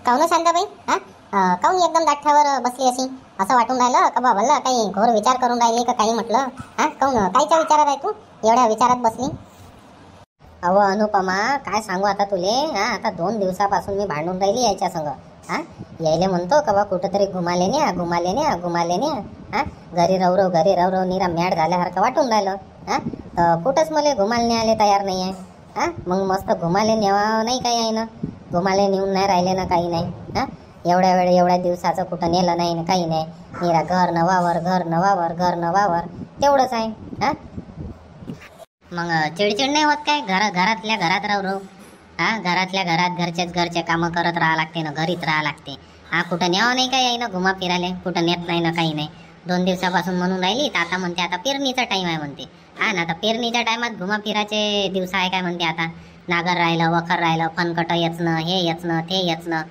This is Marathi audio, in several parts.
काहून शांताबाई? काहून एकदम दाठ्यावर बसली अशी? असं वाटून राहिलं का बाबा काही घोर विचार करून राहिली का काही म्हटलं? काहून कायच्या विचारात आहे तू? एवढ्या विचारात बसली? अहो अनुपमा, काय सांगू आता तुले? आता 2 दिवसापासून मी भांडून राहिली याच्या संग. यायले म्हणतो का बा कुठंतरी घुमाले न्या, घुमाले न्या, घुमाले न्या. घरी रवरव निरा मॅड झाल्यासारखं वाटून राहिलं. तर कुठंच मला घुमाले न्यायला तयार नाही आहे. मग मस्त घुमाले न्यावा नाही काही आहे ना, घुमाले नेऊन नाही राहिले ना काही नाही. एवढ्या दिवसाचं कुठं नेलं नाही ना काही नाही. निरा घर न वावर, घर न वावर, घर न वावर, तेवढंच आहे. मग चिडचिड नाही होत काय? घरातल्या घरात राहू. घरातल्या घरात घरचे कामं करत राहा लागते ना, घरीच राहा लागते. कुठं न्यावं नाही काय ना घुमा फिरायला? कुठं नेत नाही ना काही नाही. 2 दिवसापासून म्हणून राहिली तर आता म्हणते आता पेरणीचा टाईम आहे म्हणते. ना आता पेरणीच्या टायमात घुमा फिराचे दिवस आहे काय म्हणते आता? नागर राहिलं, वखर राहिलं, फनकट येचणं, हे येचणं, ते येचणं.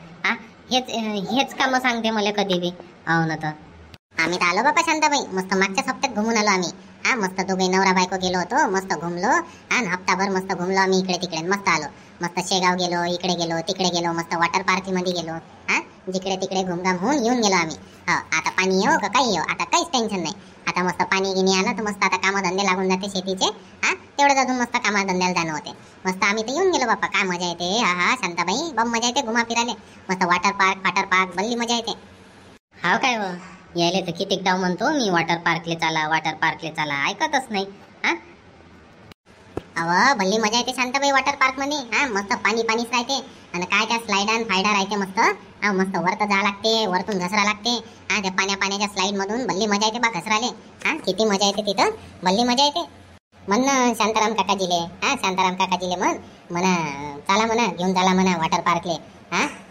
हेच कामं सांगते मला कधी बी. हो ना. तर आम्ही तर आलो बापा शांताबाई, मस्त मागच्या हप्त्यात घुमून आलो आम्ही. मस्त दोघे नवरा बायको गेलो होतो, मस्त घुमलो. हप्ताभर मस्त घुमलो आम्ही इकडे तिकडे, मस्त आलो. मस्त शेगाव गेलो, इकडे गेलो, तिकडे गेलो, मस्त वॉटर पार्क मध्ये गेलो. जिकडे तिकडे घुमघाम होऊन येऊन गेलो आम्ही. आता पाणी येऊ का काही येऊ, आता काहीच टेन्शन नाही. आता मस्त पाणी गिनी आलं तर मस्त आता कामधंदे लागून जाते शेतीचे. तेवढंच अजून मस्त कामधंद्याला जाणं होते. मस्त आम्ही तर येऊन गेलो बापा. काय मजा येते शांताबाई, बम मजा येते घुमा फिरायला. मस्त वॉटर पार्क भल्ली मजा येते. हाव काय हो, यायले तर किती डाव म्हणतो मी, वॉटर पार्कले चला, ऐकतच नाही. भल्ली मजा येते शांताबाई वॉटर पार्क मध्ये. मस्त पाणीच राहते आणि काय त्या स्लाइड राहते मस्त. मस्त वरत जा लागते, वरतून घसरा लागते. त्या पाण्याच्या स्लाइड मधून भल्ली मजा येते बा घसराले. किती मजा येते तिथं, भल्ली मजा येते. म्हण शांताराम काकाजीले म्हणा चला म्हणा, घेऊन चला म्हणा वॉटर पार्कले.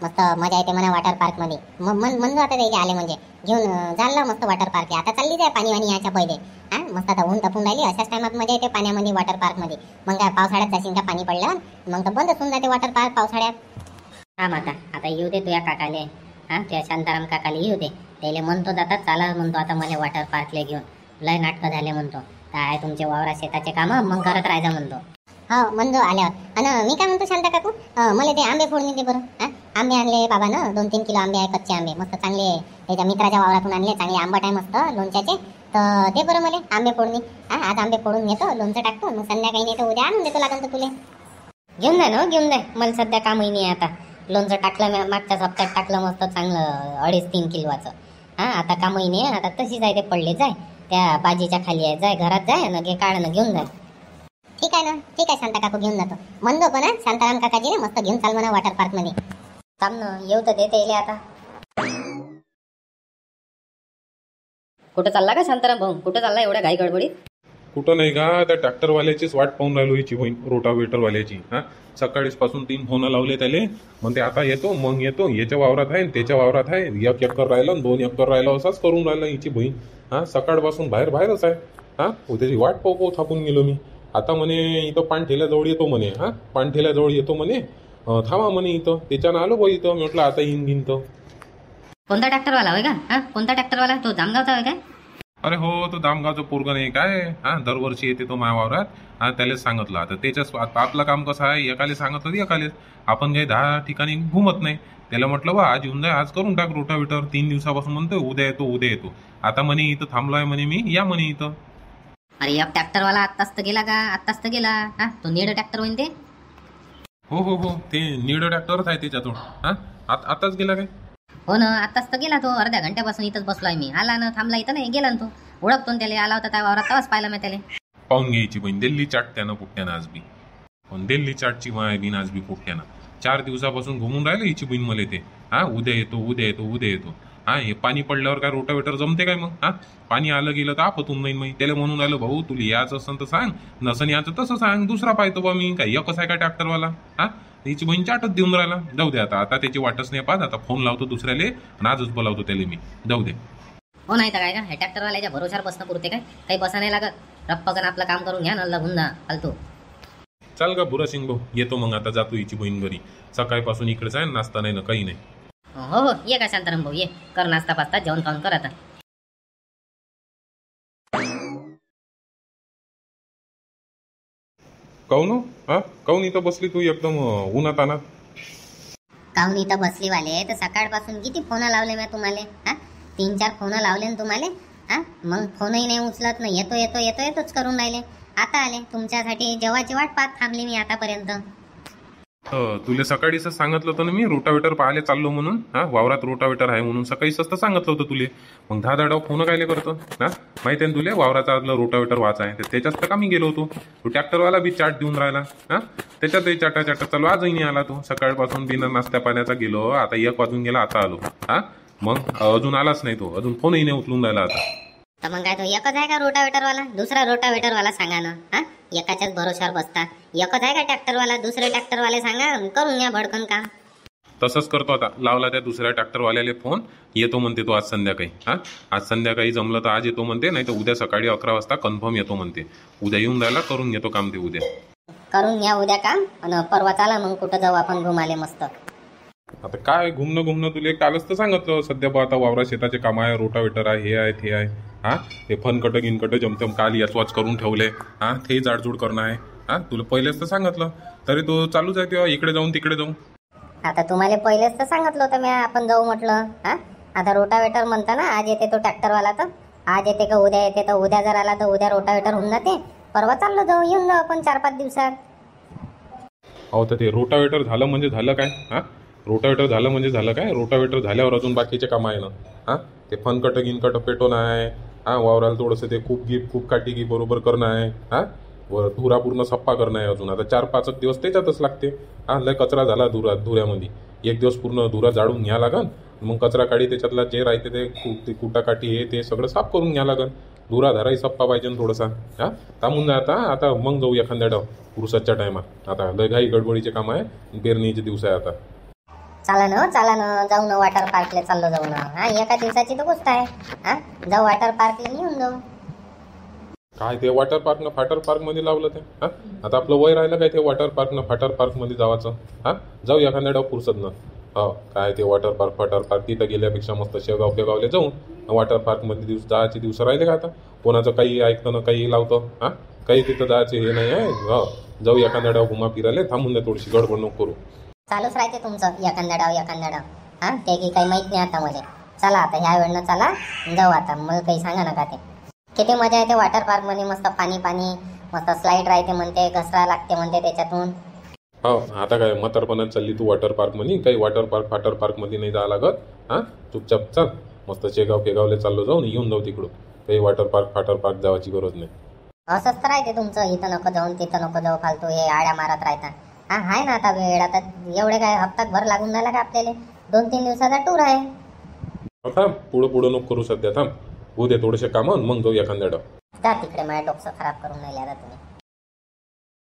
मस्त मजा येते म्हणा वॉटर पार्क मध्ये. म्हणतो आता ते आले म्हणजे घेऊन झालं मस्त वॉटर पार्क. आता चालली जाय पाणी वाणी याच्या पहिले. मस्त आता ऊन तपून राहिली, अशाच टायमात मजा येते पाण्यामध्ये वॉटर पार्क मध्ये. मग काय पावसाळ्यात जाशील का पाणी पडलं मग तर बंदच होऊन जाते वॉटर पार्क पावसाळ्यात. आता येऊ दे तुझ्या काकाले, तुझ्या शांताराम काकाले येऊ दे. त्याला म्हणतो जातात चला म्हणतो आता मला वॉटर पार्कला घेऊन. लय नाटकं झाले म्हणतो. काय तुमचे वावरा शेताचे काम मग करत राहायचा म्हणतो. हो म्हणतो आल्यावर. आणि मी काय म्हणतो शांता काकू, मला ते आंबे फोडून दे बरं. आंबे आणले बाबानं 2-3 किलो आंबे आहे, कच्चे आंबे मस्त चांगले. त्याच्या मित्राच्या वावरातून आणले, चांगले आंबट आहे मस्त लोणच्याचे. तर दे बरं मला आंबे फोडणी. आज आंबे फोडून घेतो, लोणचं टाकतो, मग संध्याकाळी नाही तर उद्या आणून देतो लागेल तर तुले. घेऊन जाय ना, घेऊन जाय. मला सध्या कामही नाही आता. लोणचं टाकलं मागच्या हप्त्यात टाकलं मस्त चांगलं 2.5-3 किलोचं. आता कामही नाही. आता तशीच आहे ते पडले. जाय त्या बाजीच्या खाली आहे, जाय घरात जाय ना, घे काढ ना, घेऊन जाय. ठीक आहे ना, ठीक आहे शांता काकू, घेऊन जातो. म्हणतो पण शांताराम काकाजी मस्त घेऊन चाल म्हणा वॉटर पार्क मध्ये. थांब ना, येऊ तर देते येईल आता. कुठं चालला का शांताराम भाऊ? कुठं चालला एवढ्या घाई गडबडीत? कुठं नाही का, त्या ट्रॅक्टरवाल्याचीच वाट पाहून राहिलो हिची बहीण, रोटावेटरवाल्याची. सकाळीच पासून 3 फोन लावले त्याले. म्हणते आता येतो, मग येतो, याच्या वावरात आहे त्याच्या वावरात आहे, 1 एकर राहिलं 2 एकर राहिलं, असाच करून राहिलं हिची बहीण. सकाळपासून बाहेरच आहे. उद्याची वाट पाहू थापून गेलो मी. आता म्हणे इथं पाणठेल्याजवळ येतो म्हणे. पाणठेल्याजवळ येतो म्हणे, थांबा म्हणे इथं. त्याच्यानं आलो बा इथं. मी म्हटलं आता येईन तर. कोणता ट्रॅक्टरवाला होय का? कोणता ट्रॅक्टरवाला? तो जामगावचा होय काय? अरे हो, तो दामगावचं पोरगं नाही काय. दरवर्षी येते तो माझ्या वावरात. त्याला सांगितलं आता त्याच्याच आपलं काम कसं आहे, एकाले सांगितलं एकालेच. आपण काही 10 ठिकाणी घुमत नाही. त्याला म्हटलं बा आज येऊन जाय, आज करून टाक रोटावेटर. 3 दिवसापासून म्हणतोय उद्या येतो. आता म्हणे इथं थांबलोय म्हणे मी, या म्हणे इथं. अरे एक ट्रॅक्टरवाला आत्ताच तर गेला का? आत्ताच तर गेला. तो नीड ट्रॅक्टर होईन ते. हो, ते नीड ट्रॅक्टरच आहे त्याच्यातून. आताच गेला काय? हो ना, आत्ताच तर गेला तो. अर्ध्या घंट्यापासून इथंच बसलोय मी. आला ना, थांबला इथं नाही, गेला ना तो. ओळखतो त्याला. आला होता त्या वावरात, तेव्हाच पाहिला मी त्याला. पाहून घ्यायची बहीण, दिल्ली चाट त्यानं पुट्ट्यानं आज बी. पण दिल्ली चाटची माय बिन आज बी पुट्ट्यानं. 4 दिवसापासून घुमून राहिलं हिची बहीण मला ते. उद्या येतो. हे पाणी पडल्यावर काय रोटावेटर जमते काय मग? पाणी आलं गेलं तर आपतून नाही. मग त्याला म्हणून आलं भाऊ तुला याच असं तर सांग, नसन याचं तसं सांग, दुसरा पाहतो बा मी. काय एकच आहे का ट्रॅक्टरवाला? हिची बहीण चाटच देऊन राहिला. जाऊ दे आता त्याची वाटच नाही पाहत. आता फोन लावतो दुसऱ्याले आणि आजच बोलावतो त्याला मी. जाऊ दे. हो नाही तर काय का, हे ट्रॅक्टरवाल्याच्या भरोशावर बसणं पुरते काय? काही बसा नाही लागत. रप्पकन आपलं काम करून घ्या ना, लागून जा फालतू. चाल का बुरासिंग भाऊ, येतो मग. आता जातो हिची बहीण घरी. सकाळपासून इकडेच आहे, नाश्ता नाही ना काही नाही. हो ये का शांताराम भाऊ, ये कर नाश्ता पास्ता, जेवण खाऊन कर आता. काऊन काऊन इथं बसली तू एकदम उन्हात आणत? काहून इथं बसली वाले तर सकाळपासून किती फोन लावले मी तुम्हाला? हा 3-4 फोन लावले ना तुम्हाला. हा मग फोनही नाही उचलत ना, येतो येतो येतो येतोच करून राहिले. आता आले तुमच्यासाठी, जेव्हाची वाट पाहत थांबली मी आतापर्यंत. तुला सकाळीच सांगितलं होतं ना मी रोटावेटर पाहायला चाललो म्हणून. हा वावरात रोटावेटर आहे म्हणून सकाळीच तर सांगितलं होतं तुले. मग 10 फोन कायले करतो? हा माहिती आहे ना तुले वावराचा आपलं रोटावेटर वाचा आहे, त्याच्यात तर का मी गेलो होतो. तो ट्रॅक्टरवाला बी चाट देऊन राहिला. हा त्याच्यातही चाटा चाटा चालू, आजही नाही आला तो. सकाळपासून बिना नाश्त्या पाण्याचा गेलो, आता 1 वाजून गेला, आता आलो. हा मग अजून आलाच नाही तो, अजून फोनही नाही उचलून राहिला आता. तर मग काय तो एकच आहे का रोटावेटरवाला? दुसरा रोटावेटरवाला सांगा ना. हा एकाच्याच भरोशावर बसता. एकच आहे का ट्रॅक्टरवाला? दुसरे ट्रॅक्टरवाले सांगा, करून घ्या भडकन काम. तसंच करतो आता. लावला त्या दुसऱ्या ट्रॅक्टरवाल्याला फोन, येतो म्हणते तो आज संध्याकाळी. हा आज संध्याकाळी जमलं तर आज येतो म्हणते, नाही तर उद्या सकाळी 11 वाजता कन्फर्म येतो म्हणते. उद्या येऊन जायला करून घेतो काम ते उद्या. करून घ्या उद्या काम, आणि परवा चाला मग कुठं जाऊ आपण घुमाले मस्त. आता काय घुमणं तुले कालच तर सांगितलं. सध्या बा आता वावरा शेताचे काम आहे, रोटावेटर आहे, हे आहे ते आहे. हा ते फनकट गिनकट जमतम काल याचवाच करून ठेवले. हा ते जाडजूड करणं आहे. हा तुला पहिलेच तर सांगितलं, तरी तो चालूच आहे तेव्हा इकडे जाऊन तिकडे जाऊन. आता तुम्हाला पहिलेच तर सांगितलं होतं मी आपण जाऊ म्हटलं. हा आता रोटावेटर म्हणता ना, आज येते तो ट्रॅक्टरवाला, तर आज येते का उद्या येते, तर उद्या जर आला तर उद्या रोटावेटर होऊन जाते, परवा चाललो जाऊ, येऊन जाऊ आपण 4-5 दिवसात. अहो तर ते रोटावेटर झालं म्हणजे झालं काय? हा रोटावेटर झालं म्हणजे झालं काय? रोटावेटर झाल्यावर अजून बाकीचे काम आहे ना. हा ते फनकट गिनकट पेटवणं आहे. हा वावराला थोडंसं ते खूप काठी की बरोबर करणं आहे. हा धुरा पूर्ण सप्पा करणं आहे अजून. आता 4-5 दिवस त्याच्यातच लागते. हा लय कचरा झाला धुऱ्यामध्ये. 1 दिवस पूर्ण धुरा जाळून घ्या लागन, मग कचरा काढी त्याच्यातला जे राहते ते कुटाकाठी हे ते सगळं साफ करून घ्या लागन. धुरा धाराही सप्पा पाहिजे ना थोडासा. हा थांबून जा आता मग जाऊ एखाद्या डाव पुरुषाच्या टायमात. आता लय घाई गडबडीचे काम आहे, पेरणीचे दिवस आहे आता. चाला ना जाऊ ना, वॉटर पार्कला चाललो जाऊ ना. हा एका दिवसाची तर गोष्ट आहे. हा जाऊ वॉटर पार्कला, येऊन जाऊ. काय ते वॉटर पार्क फाटर पार्क मध्ये लावलं ते? हा आता आपलं वय राहिलं काय ते वॉटर पार्क फाटर पार्क मध्ये जावाचं? हा जाऊ एखाद्या डाव पुरसत ना. हो काय ते वॉटर पार्क फाटर पार्क तिथं गेल्यापेक्षा मस्त शेगावले जाऊन वॉटर पार्क मध्ये जायचे दिवस राहिले का आता? कोणाचं काही ऐकतं ना काही लावतं. हा काही तिथं जायचे हे नाही आहे. हो जाऊ एखाद्या डाव घुमा फिरायला, थांबून द्या थोडीशी गडबड नको करू. चालूच राहते तुमचं एखाद्या डाव. हा ते की काही माहित नाही आता म्हणजे. चला आता ह्या वेळेनं चला जाऊ आता, मला काही सांगा नका. ते किती मजा येते वॉटर पार्क मध्ये, मस्त पाणी मस्त स्लाईड राहते म्हणते, घसरा लागते म्हणते त्याच्यातून. हो आता काय म्हातारपणात चालली तू वॉटर पार्क मध्ये? काही वॉटर पार्क फाटर पार्क मध्ये नाही जावं लागत. हा चुपचाप चाल, मस्त शेगावले चाललो जाऊन येऊन जाऊ तिकडून. काही वॉटर पार्क फाटर पार्क जावायची गरज नाही. असंच तर राहते तुमचं, इथं नको जाऊन तिथं नको जाऊ, फालतू हे आड्या मारत राहता. हा आहे ना आता वेळ, आता एवढे काय हप्ताभर लागून राहिला का आपल्याला? 2-3 दिवसाचा टूर आहे. थांब पुढं नको करू सध्या, थांब उद्या थोडेसे काम मग जाऊ एखाद्या डाव. त्या तिकडे माझ्या डोकं खराब करून नाही आता तुम्ही.